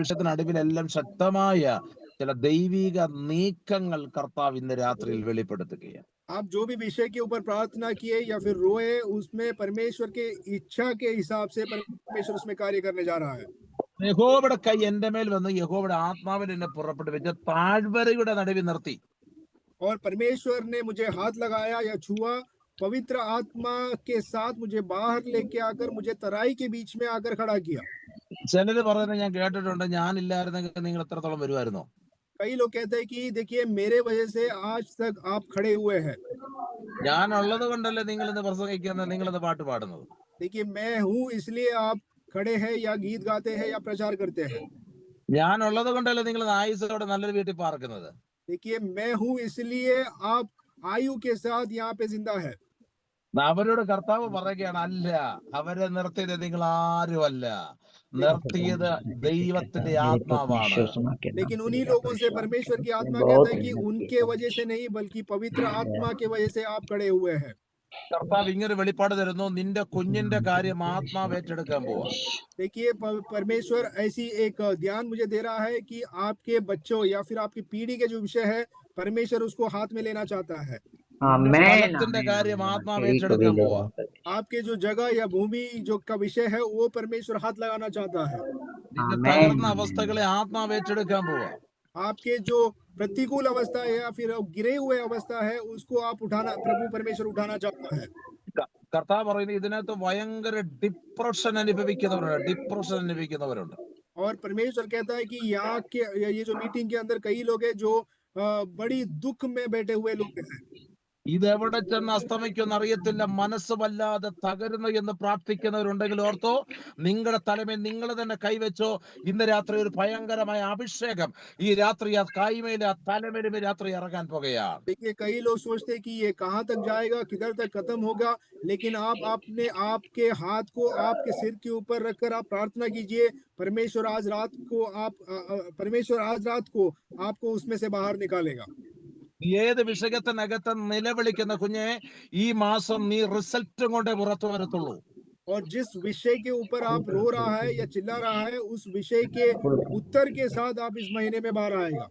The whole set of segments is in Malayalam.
വിഷയത്തിനടുവിലെല്ലാം ശക്തമായ ചില ദൈവിക നീക്കങ്ങൾ കർത്താവ് ഇന്ന് രാത്രിയിൽ വെളിപ്പെടുത്തുകയാണ്. आप जो भी विषय के ऊपर प्रार्थना किए या फिर रोए, उसमें परमेश्वर के इच्छा के हिसाब से परमेश्वर उसमें कार्य करने जा रहा है। യഹോവയുടെ കൈ എന്റെ മേൽ വന്ന് യഹോവയുടെ ആത്മാവിൽ എന്നെ പുറപ്പെട്ടു വെച്ച് താഴ്വരയുടെ നടുവിൽ നിർത്തി. और परमेश्वर ने मुझे हाथ लगाया या छुआ, पवित्र आत्मा के साथ मुझे बाहर लेके आकर मुझे तराई के बीच में आकर खड़ा किया। ചിലര് പറയുന്നത് ഞാൻ കേട്ടിട്ടുണ്ട്, ഞാനില്ലായിരുന്നെങ്കിൽ നിങ്ങൾ എത്രത്തോളം വരുമായിരുന്നോ? कई लोग कहते हैं कि देखिए मेरे वजह से आज तक आप खड़े हुए हैं। ഞാനുള്ളത് കൊണ്ടല്ലേ നിങ്ങൾ ഇന്ന് പ്രസംഗിക്കുന്നത്, നിങ്ങൾ ഇന്ന് പാട്ട് പാടുന്നത്. देखिए मैं हूँ इसलिए आप खड़े हैं या गीत गाते हैं या प्रचार करते हैं। ഞാനുള്ളത് കൊണ്ടല്ലേ നിങ്ങൾ ആയുസ്സോടെ നല്ലൊരു വീട്ടിൽ പാർക്കുന്നത്. देखिए मैं हूँ इसलिए आप आयु के साथ यहाँ पे जिंदा है। അവരോട് കർത്താവ് പറയുകയാണ്, അല്ല, അവരെ നിർത്തിയത് നിങ്ങൾ ആരുമല്ല, നിർത്തിയത് ദൈവത്തിന്റെ ആത്മാവാണ്. लेकिन उन्हीं लोगों से परमेश्वर की आत्मा कहता है कि उनके वजह से नहीं बल्कि पवित्र आत्मा के वजह से आप खड़े हुए हैं। കർത്താവ് ഇങ്ങനെ വെളിപ്പാട് തരുന്നു, നിന്റെ കുഞ്ഞിന്റെ കാര്യം ആത്മാവ് ഏറ്റെടുക്കാൻ പോവാ. देखिए परमेश्वर ऐसी एक ध्यान मुझे दे रहा है कि आपके बच्चों या फिर आपकी पीढ़ी के जो विषय है परमेश्वर उसको हाथ में लेना चाहता है। സ്ഥലത്തിന്റെ കാര്യം ആത്മാവ് ഏറ്റെടുക്കാൻ പോവാ. आपके जो जगह या भूमि जो का विषय है वो परमेश्वर हाथ लगाना चाहता है। നിന്റെ തകർന്ന അവസ്ഥകളെ ആത്മാവ് ഏറ്റെടുക്കാൻ പോവാ. आपके जो प्रतिकूल अवस्था है या फिर गिरे हुए अवस्था है उसको आप उठाना, प्रभु परमेश्वर उठाना चाहता है। കർത്താവ് പറയുന്നത് ഇതിനകത്ത് ഭയങ്കര ഡിപ്രഷൻ അനുഭവിക്കുന്നവരുണ്ട്. और परमेश्वर कहता है कि यहाँ के ये जो मीटिंग के अंदर कई लोग हैं जो बड़ी दुख में बैठे हुए लोग हैं। ഇതെവിടെ ചെന്ന് അസ്തമിക്കുമെന്ന് അറിയത്തില്ല, മനസ്സ് വല്ലാതെ തകരുന്നു എന്ന് പ്രാർത്ഥിക്കുന്നവരുണ്ടെങ്കിൽ ഓർത്തോ, നിങ്ങളുടെ തലമേൽ നിങ്ങൾ തന്നെ കൈവച്ചോ. ഇന്ന് രാത്രി ഒരു ഭയങ്കരമായ അഭിഷേകം ഈ രാത്രി ആ കൈമേലെ ആ തലമേലും രാത്രി ഇറങ്ങാൻ പോകുകയാണ്. देखिए कई लोग सोचते हैं कि ये कहाँ तक जाएगा, किधर तक खत्म होगा, लेकिन आप अपने आपके हाथ को आपके सिर के ऊपर रखकर आप प्रार्थना कीजिए। परमेश्वर आज रात को आपको उसमें से बाहर निकालेगा। ഏത് വിഷയത്തിനകത്ത് നിലവിളിക്കുന്ന കുഞ്ഞെ, ഈ മാസം നീ റിസൾട്ടും കൊണ്ടേ പുറത്തു വരത്തുള്ളൂ. और जिस विषय के ऊपर आप रो रहा है या चिल्ला रहा है उस विषय के उत्तर के साथ आप इस महीने में बाहर आएगा।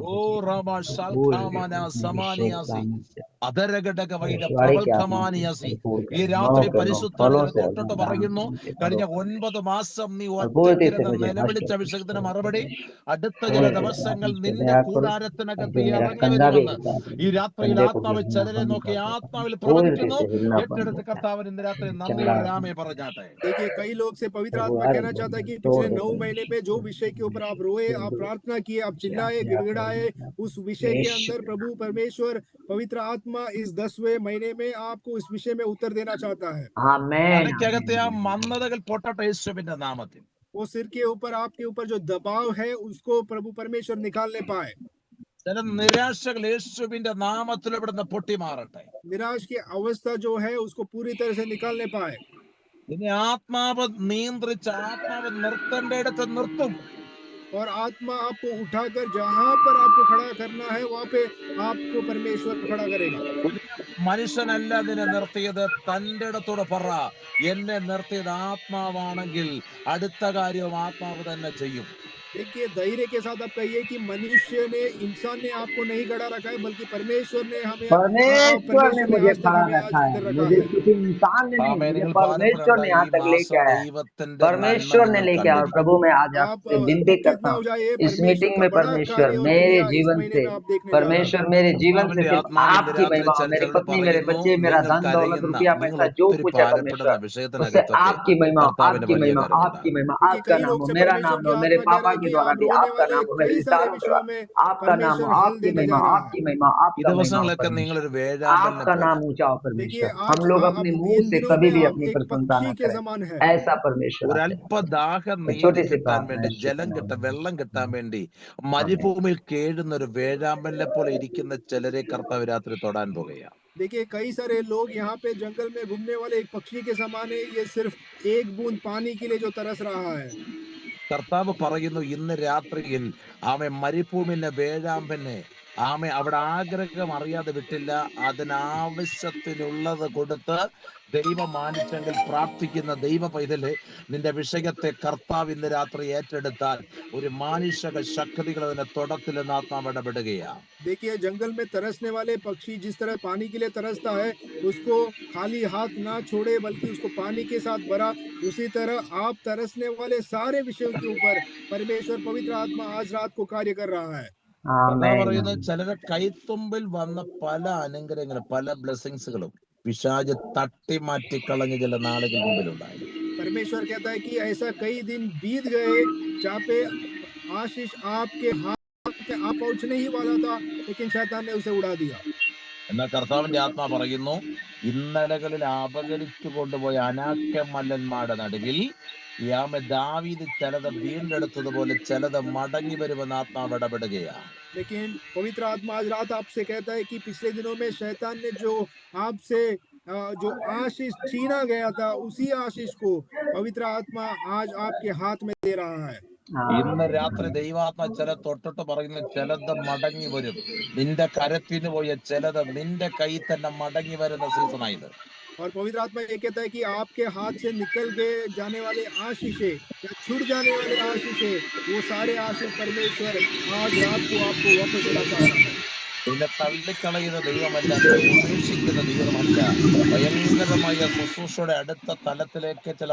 ഓ റമ ശൽഖാമന സമാനിയാസി അദരഗടക വൈദ പ്രവൽഖമാനിയാസി. ഈ രാത്രി പരിശുദ്ധാത്മാവ് തൊട്ടിട്ട് പറയുന്നു, കഴിഞ്ഞ 9 മാസം നീ ഒറ്റയ്ക്കിരുന്ന് നിലവിളിച്ച വിഷയത്തിന് മറുപടി അടുത്ത ചില ദിവസങ്ങൾ നിന്റെ കൂടാരത്തിനകത്ത് ഇറങ്ങി വരുമെന്ന് ഈ രാത്രിയിൽ ആത്മാവ് ചിലരെ നോക്കി ആത്മാവിൽ പ്രവചിക്കുന്നു. ഏറ്റെടുത്ത് കർത്താവ് ഇന്ന് രാത്രി നന്ദിയോടെ രാമേ പറഞ്ഞാട്ടെ. देखिए कई लोग से पवित्र आत्मा कहना चाहता है कि पिछले 9 महीने में जो विषय के ऊपर आप रोए, आप प्रार्थना किए, आप चिल्लाए, गिड़गिड़ाए, उस विषय के अंदर प्रभु परमेश्वर पवित्र आत्मा इस 10वें महीने में आपको इस विषय में उत्तर देना चाहता है। തലയ്ക്കകത്തെ ആ മന്ദതകൾ പൊട്ടട്ടെ യേശുവിന്റെ നാമത്തിൽ. वो सिर के ऊपर आपके ऊपर जो दबाव है उसको प्रभु परमेश्वर निकालने पाए। ചില നിരാശകൾ യേശുവിന്റെ നാമത്തിൽ ഇവിടുന്ന് പൊട്ടി മാറട്ടെ. निराश की अवस्था जो है उसको पूरी तरह से निकालने पाए। ഇനി ആത്മാവ് നിയന്ത്രിച്ച് ആത്മാവ് നിർത്തേണ്ടയിടത്ത് നിർത്തും. और आत्मा आपको उठाकर जहां पर आपको खड़ा करना है वहां पे आपको परमेश्वर खड़ा करेगा। മനുഷ്യനല്ല നിന്നെ നിർത്തിയത്, തന്റെ ഇടത്തോടെ പറ, എന്നെ നിർത്തിയത് ആത്മാവാണെങ്കിൽ അടുത്ത കാര്യവും ആത്മാവ് തന്നെ ചെയ്യും. देखिए धैर्य के साथ आप कहिए कि मनुष्य ने, इंसान ने आपको नहीं खड़ा रखा है बल्कि परमेश्वर ने हमें, परमेश्वर ने मुझे खड़ा रखा है, मुझे किसी इंसान ने नहीं, मुझे परमेश्वर ने यहाँ तक लेके आया है, परमेश्वर ने लेके आया। प्रभु मैं आज आपसे विनती करता हूँ इस मीटिंग में परमेश्वर मेरे जीवन से, परमेश्वर मेरे जीवन से सिर्फ आपकी महिमा, मेरी पत्नी, मेरे बच्चे, मेरा धन दौलत, रुपया पैसा जो कुछ है परमेश्वर, उससे आपकी महिमा, आपकी महिमा, आपकी महिमा, आपका नाम हो, मेरा नाम हो, मेरे पापा के द्वारा भी आपका नाम हो, मेरे रिश्तेदारों के द्वारा आपका नाम हो, आपकी महिमा, आपकी महिमा, आपका महिमा, आपका नाम ऊंचा हो परमेश्वर। हम लोग अपने मुंह से कभी भी अपनी प्रशंसा न करें, ऐसा परमेश्वर। ഒരല്പദാഹം നീതി കിട്ടാൻ വേണ്ടി, വെള്ളം കിട്ടാൻ വേണ്ടി മരുഭൂമിയിൽ കേഴുന്ന ഒരു വേഴാമ്പലിനെ പോലെ ഇരിക്കുന്ന ചിലരെ കർത്താവ് രാത്രി തൊടാൻ പോകുകയാണ്. देखिए कई सारे लोग यहाँ पे जंगल में घूमने वाले एक पक्षी के समान है, ये सिर्फ एक बूंद पानी के लिए जो तरस रहा है। കർത്താവ് പറയുന്നു, ഇന്ന് രാത്രിയിൽ അവൻ മരുഭൂമിയിലെ വേഴാമ്പലിനെ ആമേ അവിടെ ആഗ്രഹം അറിയാതെ വിട്ടില്ല. അതിനാവശ്യത്തിനുള്ളത് കൊടുത്ത് ദൈവം മാനിച്ചെങ്കിൽ പ്രാർത്ഥിക്കുന്ന ദൈവ പൈതല്, നിന്റെ വിഷയത്തെ കർത്താവ് ഇന്ന് രാത്രി ഏറ്റെടുത്താൽ ഒരു മാനുഷിക ശക്തികൾ അതിനെ തൊടത്തിൽ നിന്ന് ആത്മാവ് ഇടപെടുകയാ. देखिए, जंगल में तरसने वाले पक्षी जिस तरह पानी के लिए तरसता है, उसको खाली हाथ ना छोड़े बल्कि उसको पानी के साथ भरा, उसी तरह आप तरसने वाले सारे विषयों के ऊपर परमेश्वर पवित्र आत्मा आज रात को कार्य कर रहा है। കഥാ പറയുന്നത് ചിലരെ കൈത്തുമ്പിൽ വന്ന പല അനുഗ്രഹങ്ങളും പല ബ്ലെസ്സിങ്സുകളും പിശാച് തട്ടി കളഞ്ഞ ചില നാളുകൾ മുമ്പിലുണ്ടായി. परमेश्वर कहता है कि ऐसा कई दिन बीत गए जहाँ पे आशीष आपके हाथ पे आ पहुंचने ही वाला था, लेकिन शैतान ने उसे उड़ा दिया। എന്നാൽ കർത്താവിന്റെ ആത്മാ പറയുന്നു, ഇന്നലകളിൽ അപകരിച്ചു കൊണ്ടുപോയ അനാക്യമല്ലന്മാരുടെ നടുവിൽ ദാവീദ് ചിലത് വീണ്ടെടുത്തതുപോലെ ചിലത് മടങ്ങി വരുമെന്ന് ആത്മാവ് ഇടപെടുകയാണ്. लेकिन पवित्र आत्मा आज रात आपसे कहता है कि पिछले दिनों में शैतान ने जो आपसे जो आशीष छीना गया था, उसी आशीष को पवित्र आत्मा आज आपके हाथ में दे रहा है। ഇന്ന് രാത്രി ദൈവാത്മ ചില തൊട്ടിട്ട് പറയുന്നു, ചിലത് മടങ്ങി വരും. നിന്റെ കരത്തിന് പോയ ചിലത് നിന്റെ കൈ തന്നെ മടങ്ങി വരുന്ന സീസണായത്. और पवित्र आत्मा ये कहता है कि आपके हाथ से निकल गए जाने वाले आशीषे या छूट जाने वाले आशीषे, वो सारे आशीष परमेश्वर आज रात को आपको वापस देना चाहता है। നിന്നെ തള്ളിക്കളയുന്ന ദൈവമല്ല, നിന്നെ ഉപേക്ഷിക്കുന്ന ദൈവമല്ല. ഭയങ്കരമായ ശുശ്രൂഷയുടെ അടുത്ത തലത്തിലേക്ക് ചില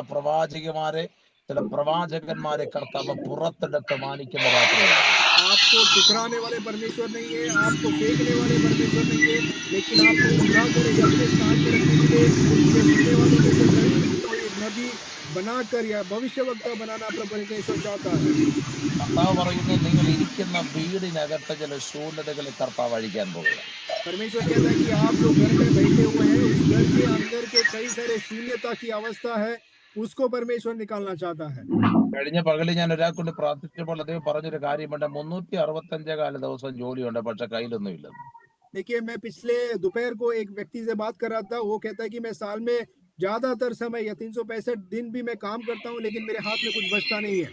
പ്രവാചകന്മാരെ കർത്താവ് പുറത്തെടുത്ത് മാനിക്കുന്ന രാത്രിയാണ്. आपको ठुकराने वाले परमेश्वर नहीं है, आपको फेंकने वाले परमेश्वर नहीं है, लेकिन आपको उठाकर एक अच्छे स्थान पर रखने के लिए मुझे सुनने वालों में से कई कोई नबी बनाकर या भविष्यवक्ता बनाना परमेश्वर चाहता है। കർത്താവ് പറയുന്നു, നിങ്ങൾ ഇരിക്കുന്ന വീടിനകത്ത് ചില ശൂന്യതകളെ കർത്താവ് അഴിക്കാൻ പോകുക. परमेश्वर कहता है कि आप जो घर में बैठे हुए हैं, उस घर के अंदर के कई सारे शून्यता की अवस्था है, उसको परमेश्वर निकालना चाहता है। കഴിഞ്ഞ പകല് ഞാൻ ഒരാൾക്ക് കൊണ്ട് പ്രാർത്ഥിച്ചപ്പോൾ അദ്ദേഹം പറഞ്ഞൊരു കാര്യമുണ്ട്, 365 ദിവസം ജോലിയുണ്ട്, പക്ഷെ കയ്യിലൊന്നുമില്ല. देखिए, मैं पिछले दोपहर को एक व्यक्ति से बात कर रहा था, वो कहता है कि मैं साल में ज्यादातर समय या 365 दिन भी मैं काम करता हूँ, लेकिन मेरे हाथ में कुछ बचता नहीं है।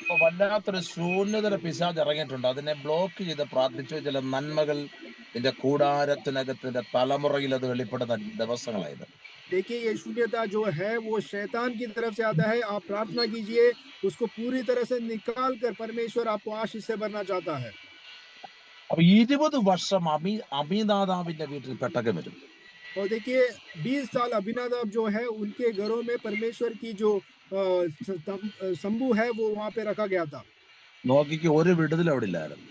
അപ്പൊ വല്ലാത്തൊരു ശൂന്യതയുടെ പിശാച് ഇറങ്ങിയിട്ടുണ്ട്. അതിനെ ബ്ലോക്ക് ചെയ്ത് പ്രാർത്ഥിച്ചു. ചില നന്മകൾ നിന്റെ കൂടാരത്തിനകത്തിന്റെ തലമുറയിൽ അത് വെളിപ്പെടുന്ന ദിവസങ്ങളായത്. देखिए, ये शून्यता जो है वो शैतान की तरफ से आता है। आप प्रार्थना कीजिए, उसको पूरी तरह से निकाल कर परमेश्वर आपको आशीष से भरना चाहता है। അപ്പൊ 20 വർഷം അഭിനാദാവിന്റെ വീട്ടിൽ പെട്ടകം വരും. और देखिए, 20 साल अभिनदाब जो है उनके घरों में परमेश्वर की जो तंबू है वो वहां पे रखा गया था, നോക്കിക്ക് ഒരു വിടുതൽ അവിടെ ഇല്ലായിരുന്നു.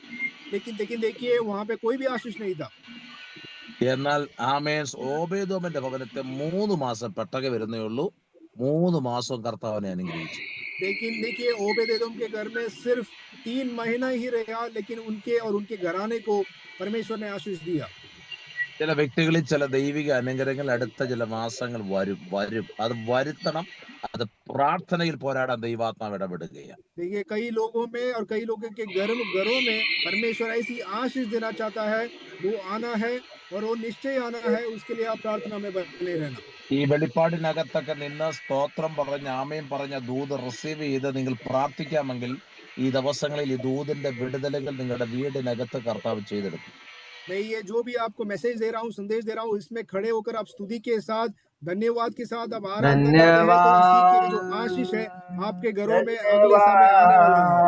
लेकिन देखिए वहां पे कोई भी आशीष नहीं था। എന്നാൽ ഓബേദോമിന്റെ ഭവനത്തെ 3 മാസം പെട്ടകം വരുന്നേ ഉള്ളൂ. 3 മാസം കർത്താവിനെ അനുഗ്രഹിച്ചു. लेकिन देखिए, ओबेदेदोम के घर में सिर्फ 3 महीना ही रहा, लेकिन उनके और उनके घराने को परमेश्वर ने आशीष दिया। ചില വ്യക്തികളിൽ ചില ദൈവിക അനുഗ്രഹങ്ങൾ അടുത്ത ചില മാസങ്ങൾ വരും. അത് വരുത്തണം. അത് പ്രാർത്ഥനയിൽ പോരാടാൻ ദൈവാത്മാവ് ഇടപെടുകയാണ്. देखिए, कई लोगों में और कई लोगों के घरों में परमेश्वर ऐसी आशीष देना चाहता है, वो आना है और वो निश्चय आना है। उसके लिए आप प्रार्थना में बने रहना। ഈ വെളിപ്പാടിനകത്തൊക്കെ നിന്ന് സ്തോത്രം പറഞ്ഞ ആമേൻ പറഞ്ഞ ദൂത് റിസീവ് ചെയ്ത് നിങ്ങൾ പ്രാർത്ഥിക്കാമെങ്കിൽ ഈ ദിവസങ്ങളിൽ ഈ ദൂതിന്റെ വിടുതലുകൾ നിങ്ങളുടെ വീടിനകത്ത് കർത്താവ് ചെയ്തെടുക്കും. मैं ये जो भी आपको मैसेज दे रहा हूँ, संदेश दे रहा हूँ, इसमें खड़े होकर आप स्तुति के साथ, धन्यवाद के साथ आप आराधना करते हैं, तो इसी के जो आशीष है आपके घरों में अगले समय आने वाला है।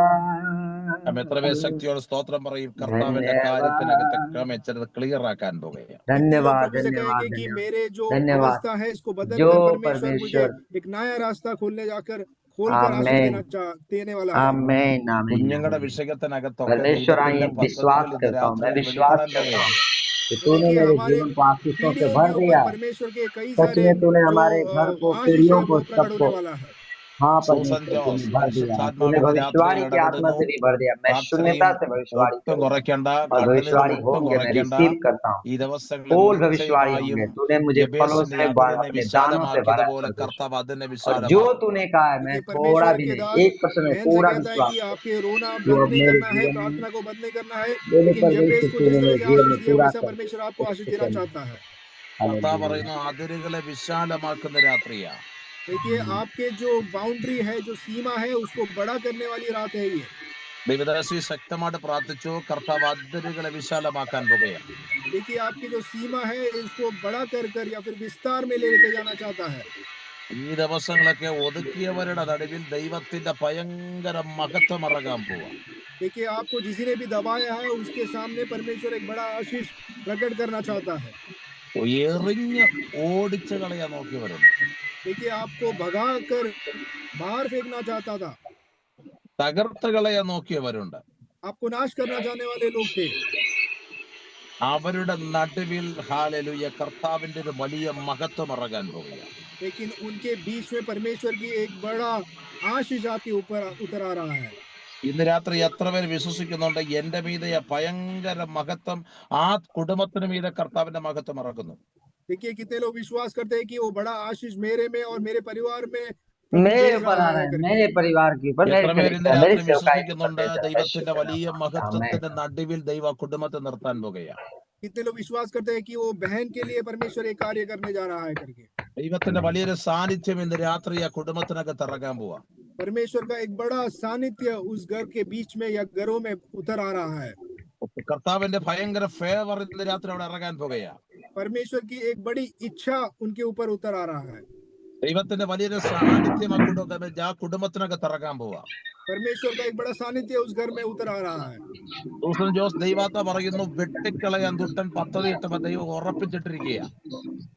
എത്ര പേര് ശക്തിയോട് സ്തോത്രം പറയും? കർത്താവിന്റെ കാര്യത്തിനകത്തൊക്കെ ചിലത് ക്ലിയർ ആക്കാൻ പോകുകയാണ്. धन्यवाद कहेंगे कि मेरे जो धन्यवाद अवस्था है इसको बदलकर परमेश्वर मुझे एक नया रास्ता खोलकर आशीष देने वाला है। आमीन आमीन। കുഞ്ഞുങ്ങളുടെ വിഷയത്തിനകത്തൊക്കെ परमेश्वर आए विश्वास करता हूँ, मैं विश्वास करता हूँ कि तूने मेरे जीवन को आशीषों से भर दिया। परमेश्वर के कई सच में तूने हमारे घर को, पीढ़ियों को, सबको, हाँ സൂസൻ परमेश्वर तूने ജോസ് भर दिया। तूने പരിശുദ്ധാത്മാവിന്റെ भविष्यवाणी की आत्मा से भी भर दिया। मैं शून्यता से भविष्यवाणी ഒട്ടും करूँ കുറയ്ക്കണ്ട, और കണ്ണുനീർ भविष्यवाणी ഒട്ടും होंगे, मैं കുറയ്ക്കണ്ട. रिसीव करता हूँ। ഈ ദിവസങ്ങളിൽ फूल भविष्यवाणी നിശ്ചയമായും होंगे। तूने मुझे फलों യബേസിനെ से അതിനെ अपने दानों से भरा വിശാലമാക്കിയതുപോലെ परमेश्वर। कर्ताव അതിനെ और जो വിശാലമാക്കും. तूने कहा है मैं थोड़ा भी नहीं, 1% में पूरा विश्वास कि आपके रोना जो बंद अब नहीं मेरे करना है, जीवन में प्रार्थना को बंद नहीं करना है, मेरे लेकिन परमेश्वर जबेस को तूने जिस मेरे तरह जीवन में आशीष दिया पूरा वैसा कर परमेश्वर आपको आशीष दिया। देना चाहता है। കർത്താവ് പറയുന്നു, അതിരുകളെ വിശാലമാക്കുന്ന രാത്രിയാ. देखिए, आपके जो बाउंड्री है, जो सीमा है, उसको बड़ा करने वाली रात है ये। ദൈവദാസി ശക്തമായിട്ട് പ്രാർത്ഥിച്ചു. കർത്താവ് അതിരുകളെ വിശാലമാക്കാൻ പോകുകയാണ്. देखिए आपकी जो सीमा है इसको बड़ा कर या फिर विस्तार में लेके जाना चाहता है। ഈ ദിവസങ്ങളൊക്കെ ഒതുക്കിയവരുടെ നടുവിൽ ദൈവത്തിന്റെ ഭയങ്കര മഹത്വം ഇറങ്ങാൻ പോവാ. देखिए आपको जिसी ने भी दबाया है उसके सामने परमेश्वर एक बड़ा आशीष प्रकट करना चाहता है। എറിഞ്ഞ് ഓടിച്ചു കളയാൻ നോക്കിയവരുണ്ട്. देखिए आपको भगा कर बाहर फेंकना चाहता था, തകർത്ത് കളയാൻ നോക്കിയവരുണ്ട്. आपको नाश करना चाहने वाले लोग थे। അവരുടെ നടുവിൽ ഹല്ലേലൂയ കർത്താവിന്റെ ഒരു വലിയ മഹത്വം ഇറങ്ങാൻ പോകുകയാണ്. लेकिन उनके बीच में परमेश्वर की एक बड़ा आशीष आपके ऊपर उतर आ रहा है। ഇന്ന് രാത്രി എത്ര പേര് വിശ്വസിക്കുന്നുണ്ട് എന്റെ മീതെ ഭയങ്കര മഹത്വം ആ കുടുംബത്തിന് മീതെ കർത്താവിന്റെ മഹത്വം ഇറക്കുന്നു? देखिए कितने लोग विश्वास करते हैं कि वो बड़ा आशीष मेरे में और मेरे परिवार में मेरे ऊपर आ रहा है, मेरे परिवार के ऊपर, എത്ര പേര് ഇന്ന് രാത്രി मेरी सेवकाई पर വിശ്വസിക്കുന്നുണ്ട് ദൈവത്തിന്റെ വലിയ മഹത്വത്തിന്റെ നടുവിൽ ദൈവ കുടുംബത്തെ നിർത്താൻ പോകുകയാണ്? कितने लोग विश्वास करते हैं कि वो बहन के लिए परमेश्वर एक कार्य करने जा रहा है करके? ദൈവത്തിന്റെ വലിയൊരു സാന്നിധ്യം ഇന്ന് രാത്രി ആ കുടുംബത്തിനകത്ത് ഇറങ്ങാൻ പോവാ. परमेश्वर का एक बड़ा सानिध्य उस घर के बीच में या घरों में उतर आ रहा है। കർത്താവിന്റെ ഭയങ്കര ഫേവർ ഇന്ന് രാത്രി അവിടെ ഇറങ്ങാൻ പോകുകയാ. परमेश्वर की एक बड़ी इच्छा उनके ऊपर उतर आ रहा है। ദൈവത്തിന്റെ വലിയൊരു സാന്നിധ്യം ആ കുടുംബത്തിനകത്ത് ഇറങ്ങാൻ പോവാ. परमेश्वर का एक बड़ा सानिध्य उस घर में उतर आ रहा है। സൂസൻ ജോസ് ദൈവാത്മ പറയുന്നു വെട്ടിക്കളയാൻ ദുഷ്ടൻ പദ്ധതിയിട്ടപ്പോൾ ദൈവം ഉറപ്പിച്ചിട്ടിരിക്കുക.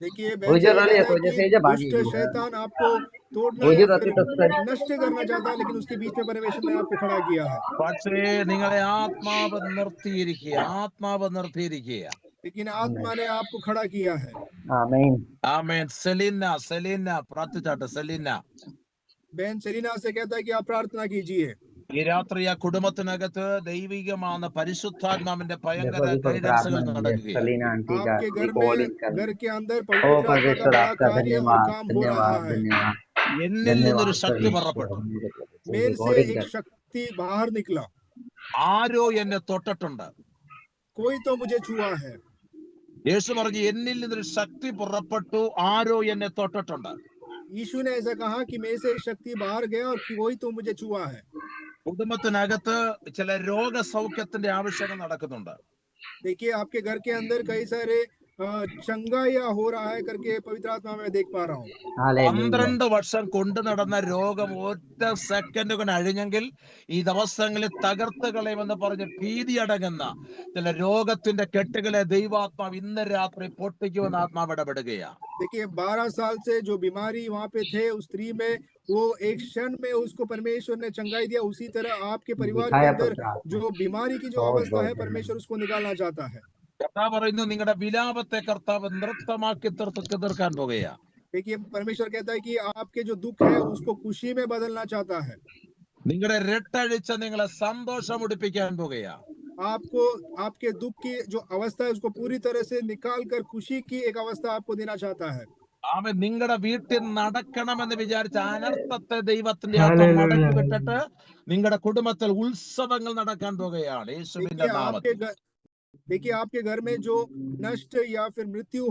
देखिए दुष्ट शैतान आपको तोड़ना या फिर नष्ट करना चाहता है, लेकिन उसके बीच में परमेश्वर ने आपको खड़ा किया है। പക്ഷേ നിങ്ങളെ ആത്മാവ് നിർത്തിയിരിക്കുക, ആത്മാവ് നിർത്തിയിരിക്കുക. लेकिन आत्मा ने आपको खड़ा किया है। आमीन ആമേൻ. സെലീന പ്രാർത്ഥിച്ചാട്ടെ. സെലീന बहन सेलिना से कहता है कि आप प्रार्थना कीजिए। ഈ രാത്രി ആ കുടുംബത്തിനകത്ത് ദൈവികமான പരിശുദ്ധാത്മാവിന്റെ ഭയങ്കര ഗൈഡൻസുകൾ നടക്കുകയാണ്. आपके घर के अंदर पवित्र आत्मा का बड़ा कार्य और काम हो रहा है। എന്നിൽ നിന്നൊരു ശക്തി പുറപ്പെട്ടു. मेरे से एक शक्ति बाहर निकला। ആരോ എന്നെ തൊട്ടിട്ടുണ്ട്. कोई तो मुझे छुआ है। യേശു പറഞ്ഞു എന്നിൽ നിന്നൊരു ശക്തി പുറപ്പെട്ടു, ആരോ എന്നെ തൊട്ടിട്ടുണ്ട്. यीशु ने ऐसा कहा कि मेरे से शक्ति बाहर गया और कोई तो मुझे छुआ है। കുടുംബത്തിനകത്ത് ചില രോഗസൗഖ്യത്തിന്റെ ആവശ്യങ്ങൾ നടക്കുന്നുണ്ട്. देखिए आपके घर के अंदर कई सारे चंगाया हो रहा है करके पवित्र आत्मा में देख पा रहा हूँ। 12 വർഷം കൊണ്ടു നടന്ന രോഗം ഒറ്റ സെക്കൻഡ് കൊണ്ട് അഴിഞ്ഞെങ്കിൽ ഈ ദിവസങ്ങളിൽ തകർത്ത് കളയുമെന്ന് പറഞ്ഞ് ഭീതി അടങ്ങുന്ന ചില രോഗത്തിന്റെ കെട്ടുകളെ ദൈവാത്മാവ് ഇന്ന് രാത്രി പൊട്ടിക്കുമെന്ന് ആത്മാവ് ഇടപെടുകയാണ്. देखिए 12 साल से जो बीमारी वहां पे थे उस स्त्री में, वो एक क्षण में उसको परमेश्वर ने चंगाई दिया। उसी तरह आपके परिवार के अंदर जो बीमारी की जो अवस्था है परमेश्वर उसको निकालना चाहता है। കർത്താവ് പറയുന്നു നിങ്ങളുടെ വിലാപത്തെ കർത്താവ് നൃത്തമാക്കി തീർക്കാൻ പോകുകയാണ്. देखिए परमेश्वर कहता है कि आपके जो दुख है उसको खुशी में बदलना चाहता है। നിങ്ങളുടെ രട്ടഴിച്ച നിങ്ങളെ സന്തോഷം ഉടിപ്പിക്കാൻ പോകുകയാണ്. आपको आपके दुख की जो अवस्था है उसको पूरी तरह से निकाल कर खुशी की एक अवस्था आपको देना चाहता है। ആമേൻ. നിങ്ങളുടെ വീട്ടിൽ നടക്കണമെന്ന് വിചാരിച്ച അനർത്ഥത്തെ ദൈവത്തിന്റെ ആത്മാവ് മടക്കി വിട്ടിട്ട് നിങ്ങളുടെ കുടുംബത്തിൽ ഉത്സവങ്ങൾ നടക്കാൻ പോകുകയാണ് യേശുവിന്റെ നാമത്തിൽ. देखिए आपके घर में जो नष्ट या फिर मृत्यु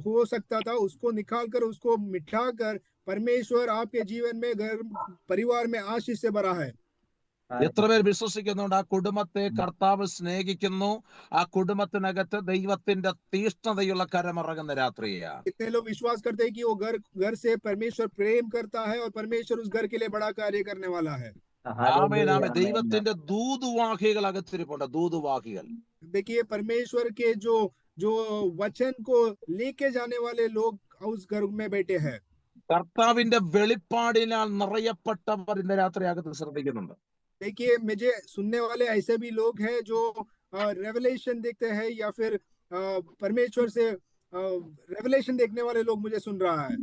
हो सकता था उसको निकाल कर उसको मिटा कर परमेश्वर आपके जीवन में घर परिवार में आशीष से भरा है। എത്ര പേർ വിശ്വസിക്കുന്നുണ്ട് ആ കുടുംബത്തെ കർത്താവ് സ്നേഹിക്കുന്നു, ആ കുടുംബത്തിനകത്ത് ദൈവത്തിന്റെ തീഷ്ണതയുള്ള കരമിറങ്ങുന്ന രാത്രിയാണ്? कितने लोग विश्वास करते हैं कि वो घर से परमेश्वर प्रेम करता है और परमेश्वर उस घर के लिए बड़ा कार्य करने वाला है। ആമേൻ ആമേൻ. ദൈവത്തിന്റെ ദൂതുവാഹികൾ അകത്തിരിപ്പുണ്ട്, ദൂതുവാഹികൾ. देखिए परमेश्वर के जो वचन को लेके जाने वाले लोग उस घर में बैठे हैं। കർത്താവിന്റെ വെളിപ്പാടിനാൽ നിറയപ്പെട്ടവർ ഇന്ന് രാത്രി അകത്ത് ശ്രദ്ധിക്കുന്നുണ്ട്. देखिए मुझे सुनने वाले ऐसे भी लोग हैं जो रेवलेशन देखते हैं या फिर परमेश्वर से रेवलेशन देखने वाले लोग मुझे सुन रहा है।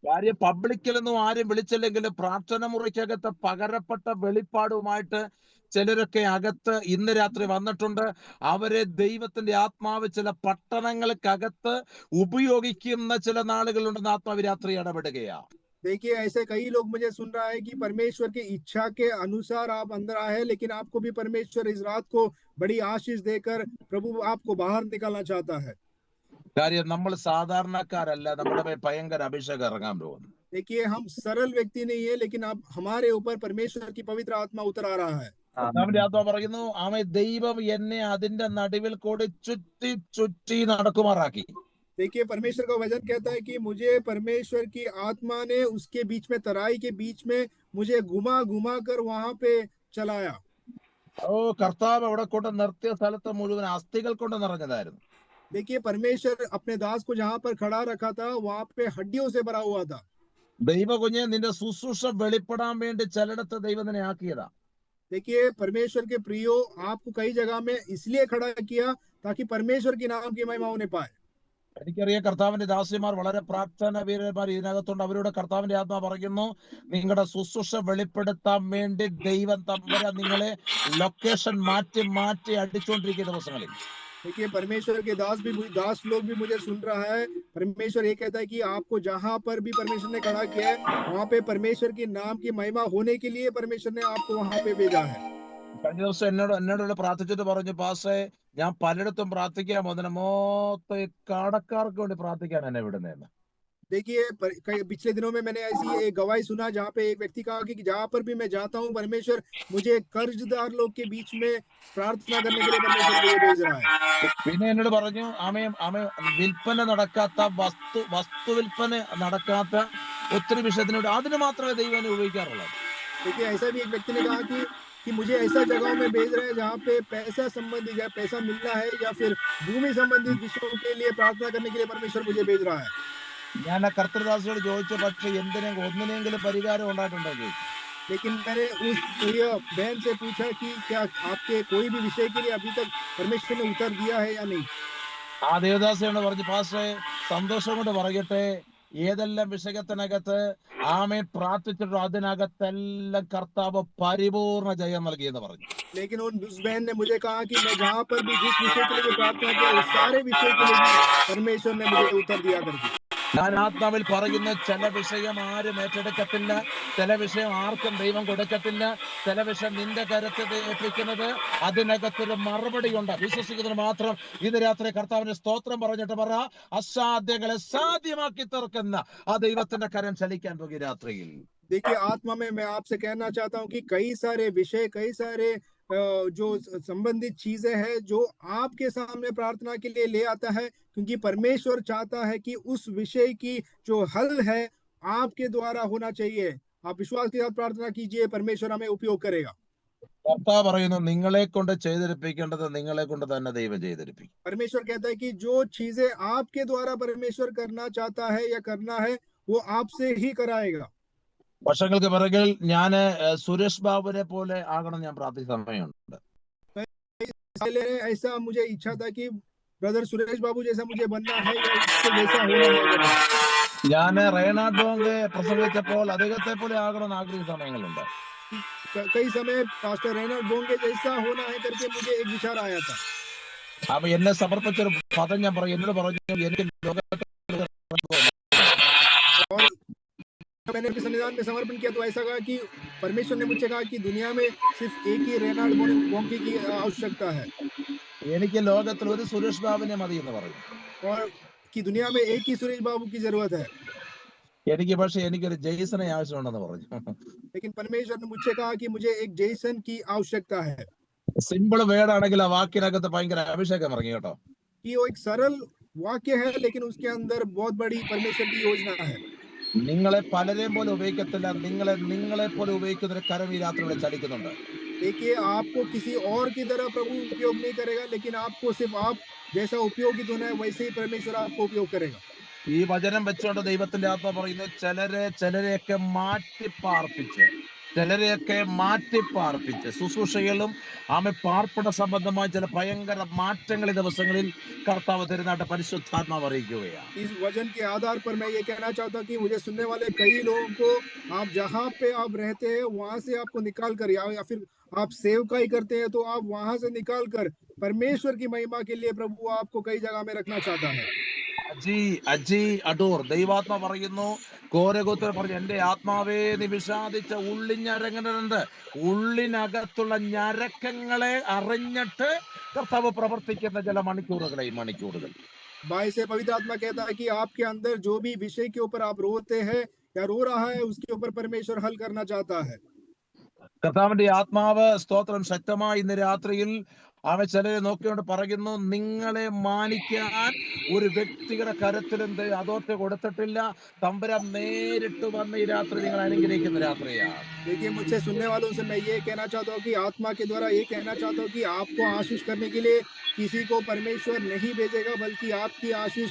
കാര്യം പബ്ലിക്കിലൊന്നും ആരും വിളിച്ചില്ലെങ്കിലും പ്രാർത്ഥന മുറിക്കകത്ത് പകരപ്പെട്ട വെളിപ്പാടുമായിട്ട് ചിലരൊക്കെ അകത്ത് ഇന്ന് രാത്രി വന്നിട്ടുണ്ട്. അവരെ ദൈവത്തിന്റെ ആത്മാവ് ചില പട്ടണങ്ങൾക്കകത്ത് ഉപയോഗിക്കുന്ന ചില നാളുകളുണ്ടെന്ന് ആത്മാവ് രാത്രി ഇടപെടുകയാണ്. देखिए ऐसे कई लोग मुझे सुन रहा है कि परमेश्वर की इच्छा के अनुसार आप अंदर आए हैं, लेकिन आपको भी परमेश्वर इस रात को बड़ी आशीष देकर प्रभु आपको बाहर निकालना चाहता है। കാര്യം നമ്മൾ സാധാരണക്കാരല്ല, നമ്മുടെ മേൽ ഭയങ്കര അഭിഷേകം ഇറങ്ങാൻ പോകുന്നു. देखिए हम सरल व्यक्ति नहीं है, लेकिन अब हमारे ऊपर परमेश्वर की पवित्र आत्मा उतर आ रहा है। കർത്താവിന്റെ ആത്മാവ് പറയുന്നു ആമേ ദൈവം എന്നെ അതിന്റെ നടുവിൽ കൂടി ചുറ്റി ചുറ്റി നടക്കുമാറാക്കി. देखिए परमेश्वर का वचन कहता है कि मुझे परमेश्वर की आत्मा ने उसके बीच में तराई के बीच में मुझे घुमा घुमा कर वहां पे चलाया. ഓ കർത്താവ് അവിടെ കൊണ്ട് നിർത്തിയ സ്ഥലത്ത് മുഴുവൻ അസ്ഥികൾ കൊണ്ട് നിറഞ്ഞതായിരുന്നു. देखिए परमेश्वर अपने दास को जहां पर खड़ा रखा था वहां पे हड्डियों से भरा हुआ था. ദൈവ കുഞ്ഞെ നിന്റെ ശുശ്രൂഷ വെളിപ്പെടാൻ വേണ്ടി ചിലയിടത്ത് ദൈവം നിന്നെ ആക്കിയതാ. देखिए परमेश्वर के प्रियो आपको कई जगह में इसलिए खड़ा किया ताकि परमेश्वर के नाम की महिमा होने पाए. എനിക്കറിയാം കർത്താവിന്റെ ദാസിമാർ വളരെ പ്രാർത്ഥന വീരന്മാർ ഇതിനകത്തുണ്ട്. അവരോട് കർത്താവിന്റെ ആത്മാ പറയുന്നു നിങ്ങളുടെ ശുശ്രൂഷ വെളിപ്പെടുത്താൻ വേണ്ടി ദൈവം തമ്പുരാൻ നിങ്ങളെ ലൊക്കേഷൻ മാറ്റി മാറ്റി അടിച്ചുകൊണ്ടിരിക്കുന്ന ദിവസങ്ങളിൽ. देखिए परमेश्वर के दास लोग भी मुझे सुन रहा है. परमेश्वर ये कहता है कि आपको जहां पर भी परमेश्वर ने खड़ा किया है वहां पे परमेश्वर के नाम की महिमा होने के लिए परमेश्वर ने आपको वहां पे भेजा है. കഴിഞ്ഞ ദിവസം എന്നോട് പ്രാർത്ഥിച്ചിട്ട് പറഞ്ഞു പാസ്റ്റേ ഞാൻ പലയിടത്തും പ്രാർത്ഥിക്കാൻ പോകുന്ന മൊത്തം ഈ കടക്കാർക്ക് വേണ്ടി പ്രാർത്ഥിക്കാൻ എന്നെ വിടുന്നതെന്ന്. देखिए पिछले दिनों में मैंने ऐसी एक गवाही सुना जहाँ पे एक व्यक्ति कहा कि जहाँ पर भी मैं जाता हूँ परमेश्वर मुझे कर्जदार लोग के बीच में प्रार्थना करने के लिए परमेश्वर मुझे भेज रहा है. പിന്നെ എന്നോട് പറഞ്ഞു ആമേ വിൽപ്പന നടക്കാത്ത വസ്തു വിൽപ്പന നടക്കാത്ത ഒത്തിരി വിഷയത്തിനോട് അതിന് മാത്രമേ ദൈവം എന്നെ ഉപയോഗിക്കാറുള്ളത്. देखिए ऐसा भी एक व्यक्ति ने कहा कि मुझे ऐसा जगहों में भेज रहे हैं जहाँ पे पैसा संबंधित या पैसा मिलना है या फिर भूमि संबंधित विषयों के लिए प्रार्थना करने के लिए परमेश्वर मुझे भेज रहा है. ഞാൻ ആ കർത്തൃദാസിയോട് ചോദിച്ചു പക്ഷെ ഒന്നിനെങ്കിലും പരിഹാരം ഉണ്ടായിട്ടുണ്ടോ ചോദിച്ചു. लेकिन मैंने उस बहन से पूछा कि क्या आपके कोई भी विषय के लिए अभी तक परमेश्वर ने उत्तर दिया है या नहीं. ആ ദേവദാസിയോട് പറഞ്ഞു പാസ്റ്റേ സന്തോഷം കൊണ്ട് പറയട്ടെ ഏതെല്ലാം വിഷയത്തിനകത്ത് ആമേ പ്രാർത്ഥിച്ചിട്ടോ അതിനകത്തെല്ലാം കർത്താവ് പരിപൂർണ ജയം നൽകിയെന്ന് പറഞ്ഞു. लेकिन उस बहन ने मुझे कहा कि मैं जहाँ पर भी जिस विषय के लिए प्रार्थना किया उस सारे विषय के लिए परमेश्वर ने मुझे उत्तर दिया करके. ഞാൻ ആത്മാവിൽ പറയുന്ന ചില വിഷയം ആരും ഏറ്റെടുക്കത്തില്ല, ചില വിഷയം ആർക്കും ദൈവം കൊടുക്കത്തില്ല, ചില വിഷയം നിന്റെ കരുത്ത് ഏൽപ്പിക്കുന്നത് അതിനകത്തൊരു മറുപടി ഉണ്ട്. വിശ്വസിക്കുന്നതിന് മാത്രം ഇത് രാത്രി കർത്താവിന്റെ സ്തോത്രം പറഞ്ഞിട്ട് പറ അസാധ്യങ്ങളെ സാധ്യമാക്കി തീർക്കുന്ന ആ ദൈവത്തിന്റെ കരം ചലിക്കാൻ പോകും രാത്രിയിൽ. देखिए आत्मा में मैं आपसे कहना चाहता हूँ कि कई सारे विषय कई सारे जो संबंधित चीजें हैं जो आपके सामने प्रार्थना के लिए ले आता है क्योंकि परमेश्वर चाहता है कि उस विषय की जो हल है आपके द्वारा होना चाहिए. आप विश्वास के साथ प्रार्थना कीजिए, परमेश्वर हमें उपयोग करेगा. കർത്താവ് പറയുന്നു നിങ്ങളെ കൊണ്ട് ചെയ്തിരിപ്പിക്കേണ്ടത് നിങ്ങളെ കൊണ്ട് തന്നെ ദൈവം ചെയ്തിരിപ്പിക്കും. परमेश्वर कहता है कि जो चीजें आपके द्वारा परमेश्वर करना चाहता है या करना है वो आपसे ही कराएगा. വർഷങ്ങൾക്ക് പിറകിൽ ഞാൻ സുരേഷ് ബാബുവിനെ പോലെ ആകണം ഞാൻ പ്രാർത്ഥിച്ച സമയമുണ്ട്. ऐसा मुझे इच्छा था कि ब्रदर सुरेश बाबू जैसा मुझे बनना है या उससे जैसा होना है. ഞാൻ റേനാഡ് ബോങ്കെ പ്രസംഗിച്ചപ്പോൾ അദ്ദേഹത്തെ പോലെ ആകണമെന്ന് ആഗ്രഹിച്ച സമയങ്ങളുണ്ട്. कई समय पास्टर रेनाल्ड बोंगे जैसा होना है करके मुझे एक विचार आया था. അപ്പൊ എന്നെ സമർപ്പിച്ചൊരു പദം ഞാൻ പറയും. എന്നോട് പറഞ്ഞു എനിക്ക് ലോകത്തിൽ और मैंने अपने संविधान में समर्पण किया तो ऐसा कहा कि परमेश्वर ने मुझसे कहा कि दुनिया में सिर्फ एक ही रेनाल्ड बोंगे की आवश्यकता है എനിക്ക് ലോകത്തിൽ ഒരു സുരേഷ് ബാബുവിനെ മതി എന്ന് പറഞ്ഞു. और कि दुनिया में एक ही सुरेश बाबू की जरूरत है. എനിക്ക് പക്ഷെ എനിക്കൊരു ജെയ്സനെ ആവശ്യമുണ്ടെന്ന് പറഞ്ഞു. लेकिन परमेश्वर ने मुझसे कहा कि मुझे एक जेसन की आवश्यकता है. സിമ്പിൾ വേർഡ് ആണെങ്കിൽ ആ വാക്കിനകത്ത് ഭയങ്കര അഭിഷേകം ഇറങ്ങി കേട്ടോ. कि वो एक सरल वाक्य है लेकिन उसके अंदर बहुत बड़ी परमेश्वर की योजना है. നിങ്ങളെ പലരെയും പോലെ ഉപയോഗിക്കത്തില്ല, നിങ്ങളെ പോലെ ഉപയോഗിക്കുന്ന ഒരു കരം ഈ രാത്രിയിൽ ചലിക്കുന്നുണ്ട്. देखिए आपको किसी और की तरह प्रभु उपयोग नहीं करेगा लेकिन आपको सिर्फ आप जैसा उपयोगित होना है वैसे ही परमेश्वर आपको उपयोग करेगा. ഈ വചനം വെച്ചുകൊണ്ട് ദൈവത്തിന്റെ ആത്മാ പറയുന്നു ചിലരെയൊക്കെ മാറ്റി പാർപ്പിച്ച് ശുശ്രൂഷകളും ആമെ പാർപ്പിട സംബന്ധമായ ചില ഭയങ്കര മാറ്റങ്ങൾ ഈ ദിവസങ്ങളിൽ കർത്താവ് തരുന്നതായിട്ട് പരിശുദ്ധാത്മാവ് അറിയിക്കുകയാണ്. इस वचन के आधार पर मैं ये कहना चाहता हूँ कि मुझे सुनने वाले कई लोगों को आप जहाँ पे आप रहते हैं वहां से आपको निकाल कर या फिर आप सेवकाई करते हैं तो आप वहां से निकाल कर परमेश्वर की महिमा के लिए प्रभु आपको कई जगह में रखना चाहता है. അജി അടൂർ ദൈവാത്മ പറയുന്നു കോരഗോത്ര പറഞ്ഞു എന്റെ ആത്മാവേ നീ വിഷാദിച്ച ഉള്ളിഞ്ഞരങ്ങനുണ്ട്. ഉള്ളിനകത്തുള്ള ഞരക്കങ്ങളെ അറിഞ്ഞിട്ട് കർത്താവ് പ്രവർത്തിക്കുന്ന ചില മണിക്കൂറുകൾ. भाई से पवित्र आत्मा कहता है कि आपके अंदर जो भी विषय के ऊपर आप रोते हैं या रो रहा है उसके ऊपर परमेश्वर हल करना चाहता है. കർത്താവിന്റെ ആത്മാവ് സ്തോത്രം ശക്തമായി ഇന്ന് രാത്രിയിൽ അവൻ ചിലരെ നോക്കിക്കൊണ്ട് പറയുന്നു, നിങ്ങളെ മാനിക്കാൻ ഒരു വ്യക്തിയുടെ കരത്തിലും അതോർത്ത് കൊടുത്തിട്ടില്ല. തമ്പുരാൻ നേരിട്ട് വന്ന് ഈ രാത്രി നിങ്ങൾ അനുഗ്രഹിക്കുന്ന രാത്രിയാണ്. देखिए, मुझसे सुनने वालों से मैं ये कहना चाहता हूँ कि आत्मा के द्वारा ये कहना चाहता हूँ कि आपको आशीष करने के लिए किसी को परमेश्वर नहीं भेजेगा, बल्कि आपकी आशीष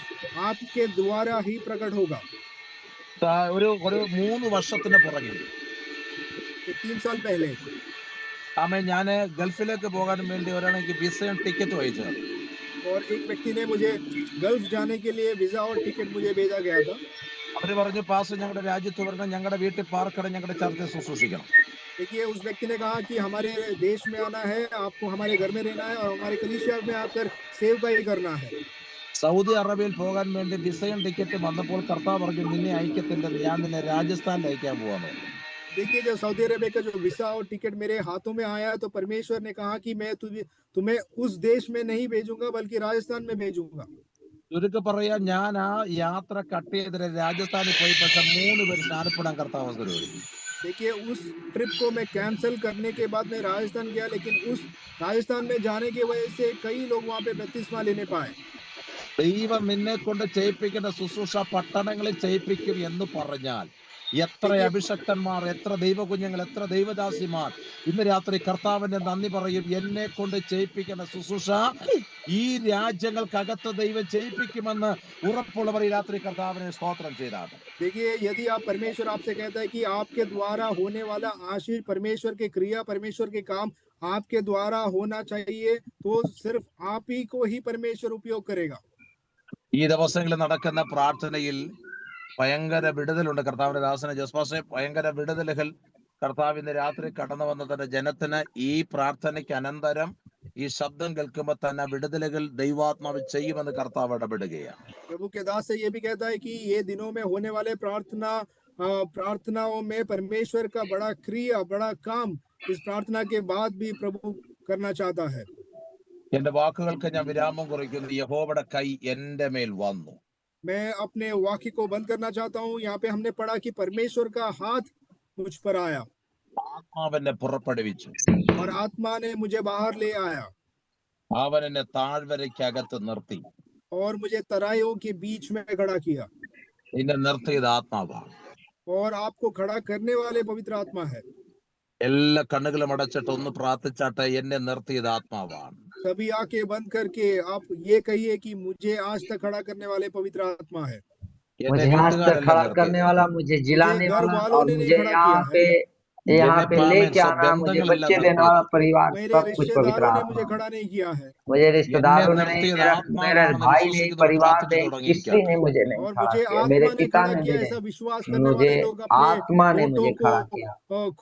आपके द्वारा ही प्रकट होगा। ഒരു 3 വർഷത്തിന് പുറകിൽ 3 साल पहले ഞാൻ ഗൾഫിലേക്ക് പോകാൻ വേണ്ടി ഒരാളെനിക്ക് വിസയും ടിക്കറ്റ് അയച്ചു. और एक व्यक्ति ने मुझे गल्फ जाने के लिए वीजा और टिकट मुझे भेजा गया था। അവര് പറഞ്ഞു, പാസ്റ്റർ ഞങ്ങളുടെ രാജ്യത്ത് വരണം, ഞങ്ങളുടെ വീട്ടിൽ പാർക്കണം, ഞങ്ങളുടെ ചർച്ച ശുശ്രൂഷിക്കണം. देखिए, उस व्यक्ति ने कहा कि हमारे देश में आना है, आपको हमारे घर में रहना है और हमारे कलीसिया में आकर सेवकाई करना है। സൗദി അറേബ്യയിൽ പോകാൻ വേണ്ടി വിസയും ടിക്കറ്റും വന്നപ്പോൾ കർത്താവ് പറഞ്ഞു, നിന്നെ അയക്കത്തില്ല, ഞാൻ നിന്നെ രാജസ്ഥാനിൽ അയക്കാൻ പോവാന്ന്. देखिए, जब सऊदी अरेबिया का जो वीसा और टिकट मेरे हाथों में आया तो परमेश्वर ने कहा कि मैं तुम्हें उस देश में नहीं भेजूंगा, बल्कि राजस्थान में भेजूंगा। ചുരുക്കി പറയാ, ഞാൻ ആ യാത്ര കട്ട് ചെയ്തിട്ട് രാജസ്ഥാനിൽ പോയി, പക്ഷെ 3 പേര് സ്നാനപ്പെടാൻ കർത്താവ് അവസരം ഒരുക്കി. देखिए, उस ट्रिप को मैं कैंसिल करने के बाद मैं राजस्थान गया, लेकिन उस राजस्थान में जाने की वजह से कई लोग वहां पे बपतिस्मा लेने पाए। ദൈവം നിന്നെ കൊണ്ട് ചെയ്യിപ്പിക്കുന്ന ശുശ്രൂഷ പട്ടണങ്ങളിൽ ചെയ്യിപ്പിക്കും എന്ന് പറഞ്ഞാൽ എത്ര അഭിഷക്തന്മാർ, എത്ര ദൈവകുഞ്ഞുങ്ങൾ, എത്ര ദൈവദാസിമാർ ഇന്ന് രാത്രി കർത്താവിന്റെ നന്ദി പറയും. എന്നെ കൊണ്ട് ചെയ്യിപ്പിക്കുന്ന ശുശ്രൂഷ ഈ രാജ്യങ്ങൾക്കകത്ത് ദൈവം ചെയ്യിപ്പിക്കുമെന്ന് ഉറപ്പുള്ളവർ ഈ രാത്രി കർത്താവിനെ സ്തോത്രം ചെയ്താണ്. देखिए, यदि आप परमेश्वर आपसे कहता है कि आपके द्वारा होने वाला आशीष, परमेश्वर के क्रिया, परमेश्वर के काम आपके द्वारा होना चाहिए, तो सिर्फ आप ही को ही परमेश्वर उपयोग करेगा। ഈ ദിവസങ്ങളിൽ നടക്കുന്ന പ്രാർത്ഥനയിൽ ഭയങ്കര വിടുതലുണ്ട്. കർത്താവിന്റെ ദാസനെ ജോസ്പാസെ, ഭയങ്കര വിടുതലുകൾ കർത്താവ് ഇന്ന് രാത്രി കടന്നു വന്ന തന്റെ ജനത്തിന് ഈ പ്രാർത്ഥനയ്ക്ക് അനന്തരം ഈ ശബ്ദം കേൾക്കുമ്പോൾ തന്നെ വിടുതലുകൾ ദൈവാത്മാവ് ചെയ്യുമെന്ന് കർത്താവ് ഇടപെടുകയാണ്. प्रभु के दास से ये भी कहता है कि ये दिनों में होने वाले प्रार्थनाओं में परमेश्वर का बड़ा क्रिया, बड़ा काम इस प्रार्थना के बाद भी प्रभु करना चाहता है। എന്റെ വാക്കുകൾക്ക് ഞാൻ വിരാമം കുറിക്കുന്നു. യഹോവയുടെ കൈ എന്റെ മേൽ വന്നു. मैं अपने वाक्य को बंद करना चाहता हूँ। यहाँ पे हमने पढ़ा कि परमेश्वर का हाथ मुझ पर आया, ആത്മാവെന്നെ പുറപ്പെടുവിച്ചു, और आत्मा ने मुझे बाहर ले आया, അവൻ എന്നെ താഴ്വരയ്ക്കകത്ത് നിർത്തി, और मुझे तराइयों के बीच में खड़ा किया। നിന്നെ നിർത്തിയത് ആത്മാവാണ്. और आपको खड़ा करने वाले पवित्र आत्मा है। എല്ലാ കണ്ണുകളും അടച്ചിട്ട് ഒന്ന് പ്രാർത്ഥിച്ചാട്ടെ, എന്നെ നിർത്തിയത് ആത്മാവാണ്. सभी आंखें बंद करके आप ये कहिए कि मुझे आज तक खड़ा करने वाले पवित्र आत्मा है। मुझे आज तक खड़ा करने वाला, मुझे जिलाने वाला, और मुझे यहाँ पे लेके आना, मुझे बच्चे देने वाला परिवार, सब कुछ पवित्र ने मुझे खड़ा नहीं किया है। मुझे रिश्तेदारों ने नहीं, मेरे भाई ने, परिवार ने, किसी ने मुझे नहीं और खड़ा मुझे किया, मेरे आत्मा ने पिता खड़ा ने किया। मुझे, ऐसा विश्वास करने मुझे वाले लोग अपने आत्मा ने मुझे खड़ा किया।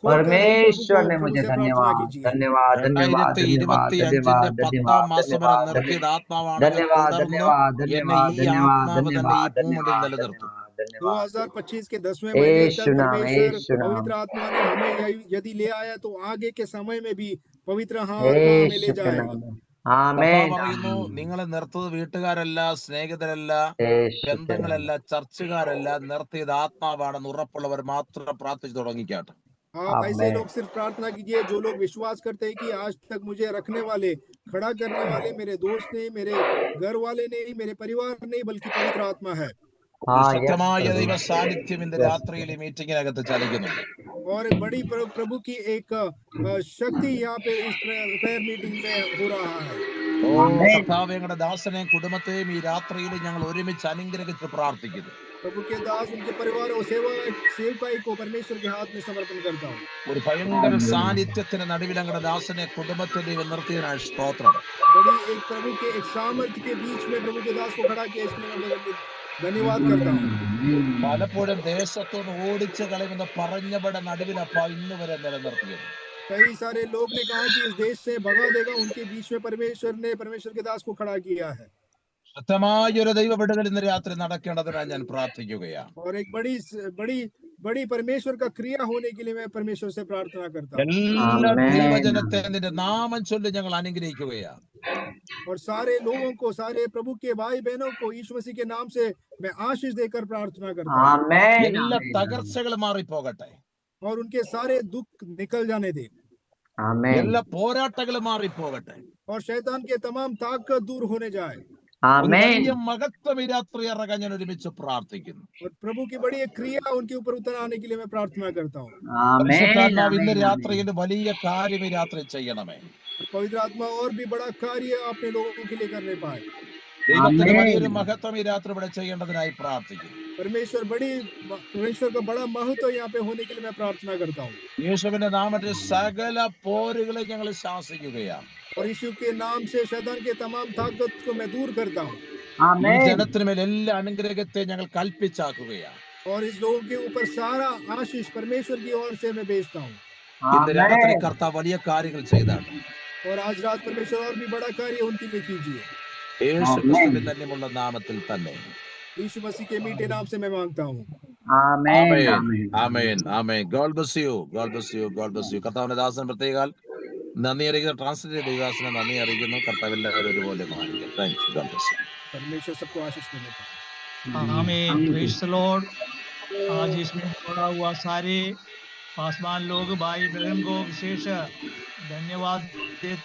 परमेश्वर ने मुझे धन्यवाद धन्यवाद धन्यवाद धन्यवाद धन्यवाद धन्यवाद धन्यवाद धन्यवाद धन्यवाद धन्यवाद धन्यवाद धन्यवाद 2025 के 10वें महीने तक परमेश्वर पवित्र आत्मा ने हमें यदि ले आया, तो आगे के समय में भी पवित्र आत्मा हमें ले जाएगा। പറയുന്നു, നിങ്ങളെ നിർത്തത് വീട്ടുകാരല്ല, സ്നേഹിതരല്ല, ബന്ധങ്ങളല്ല, ചർച്ചുകാരല്ല, നിർത്തിയത് ആത്മാവാണെന്ന് ഉറപ്പുള്ളവർ മാത്രം പ്രാർത്ഥിച്ചു തുടങ്ങിക്കാട്ടെ. आप ऐसे लोग सिर्फ प्रार्थना कीजिए जो लोग विश्वास करते हैं कि आज तक मुझे रखने वाले, खड़ा करने वाले मेरे दोस्त नहीं, मेरे घर वाले नहीं, मेरे परिवार नहीं, बल्कि पवित्र आत्मा है। ശക്തമായ ദൈവ സാന്നിധ്യം ഇന്ന് രാത്രിയിൽ ഈ മീറ്റിംഗിനകത്ത് ചലിക്കുന്നുണ്ട്. और बड़ी प्रभु की एक शक्ति यहाँ पे इस प्रेयर मीटिंग में हो रहा है। കർത്താവേ, ഞങ്ങളുടെ ദാസനെയും കുടുംബത്തെയും ഈ രാത്രിയിൽ ഞങ്ങൾ ഒരുമിച്ച് അനുഗ്രഹിച്ച് പ്രാർത്ഥിക്കുന്നു. प्रभु के दास, उनके परिवार और सेवकाई को परमेश्वर के हाथ में समर्पण करता हूँ। ഒരു ഭയങ്കര സാന്നിധ്യത്തിന് നടുവിൽ ഞങ്ങളുടെ ദാസനെ കുടുംബത്തെ ദൈവം നിർത്തിയതിനായി സ്തോത്രം. बड़ी एक प्रभु के एक सामर्थ्य के बीच में प्रभु के दास को खड़ा किया, इसलिए मैं धन्यवाद करता हूँ। പലപ്പോഴും ദേശത്തുനിന്ന് ഓടിച്ചു കളയുമെന്ന് പറഞ്ഞവരുടെ നടുവിലപ്പ ഇന്ന് വരെ നിലനിർത്തിയത്. कई सारे लोग ने कहा कि इस देश से भगा देगा, उनके बीच में परमेश्वर ने परमेश्वर के दास को खड़ा किया है। ശക്തമായ ഒരു ദൈവ വിടുതൽ ഇന്ന് രാത്രി നടക്കേണ്ടതിനായി ഞാൻ പ്രാർത്ഥിക്കുകയാണ്. और एक बड़ी परमेश्वर का क्रिया होने के लिए मैं परमेश्वर से प्रार्थना करता हूँ। എല്ലാ ദൈവജനത്തെ നിന്റെ നാമം ചൊല്ലി ഞങ്ങൾ അനുഗ്രഹിക്കുകയാണ്. और सारे लोगों को, सारे प्रभु के भाई बहनों को यीशु मसीह के नाम से मैं आशीष देकर प्रार्थना करता हूँ। എല്ലാ തകർച്ചകളും മാറിപ്പോകട്ടെ. और उनके सारे दुख निकल जाने दे आमीन എല്ലാ പോരാട്ടങ്ങളും മാറിപ്പോകട്ടെ. और शैतान के तमाम ताकत दूर होने जाए ഒരു വലിയ आमीन മഹത്വം ഈ രാത്രി ഇറങ്ങാൻ ഞാൻ ഒരുമിച്ച് പ്രാർത്ഥിക്കുന്നു. और प्रभु की बड़ी एक क्रिया उनके ऊपर उतर आने के लिए मैं प्रार्थना करता हूँ आमीन പരിശുദ്ധാത്മാവ് ഇന്ന് आमीन രാത്രിയിൽ आमीन വലിയ കാര്യം ഈ രാത്രി ചെയ്യണമേ. और पवित्र आत्मा और भी बड़ा कार्य अपने लोगों के लिए करने पाए ദൈവത്തിന്റെ വലിയൊരു आमीन മഹത്വം ഈ രാത്രി ഇവിടെ ചെയ്യേണ്ടതിനായി പ്രാർത്ഥിക്കുന്നു. परमेश्वर का बड़ा महत्व यहाँ पे होने के लिए मैं प्रार्थना करता हूँ യേശുവിന്റെ നാമത്തിൽ സകല പോരുകളെ ഞങ്ങൾ ശാസിക്കുകയാണ്. और यीशु के नाम से शैतान के तमाम ताकत को मैं दूर करता हूँ ഈ आमीन ജനത്തിന് മേൽ എല്ലാ അനുഗ്രഹത്തെ ഞങ്ങൾ കൽപ്പിച്ചാക്കുകയാണ്. और इस लोगों के ऊपर सारा आशीष परमेश्वर की ओर से मैं भेजता हूँ ഇന്ന് രാത്രി आमीन കർത്താവ് വലിയ കാര്യങ്ങൾ ചെയ്താണ്. और आज रात परमेश्वर और भी बड़ा कार्य उनके लिए कीजिए യേശു आमीन ക്രിസ്തുവിൻ ധന്യമുള്ള നാമത്തിൽ തന്നെ. यीशु मसीह के मीठे नाम से मैं मांगता हूँ आमीन ആമേൻ आमीन ആമേൻ ആമേൻ. God bless you, God bless you, God bless you. കർത്താവിന്റെ ദാസൻ പ്രത്യേകാൽ നന്ദി അറിയിക്കുന്ന ട്രാൻസ്ലേറ്റ് ദൈവദാസനെ നന്ദി അറിയിക്കുന്നു. കർത്താവ് എല്ലാവരും ഒരുപോലെ മാനിക്കും. Thank you. God bless you. परमेश्वर सबको आशीष देने पाए आमीन प्रेज द लॉर्ड। आज इसमें जोड़ा हुआ सारे पासवान लोग भाई बहन को विशेष धन्यवाद देते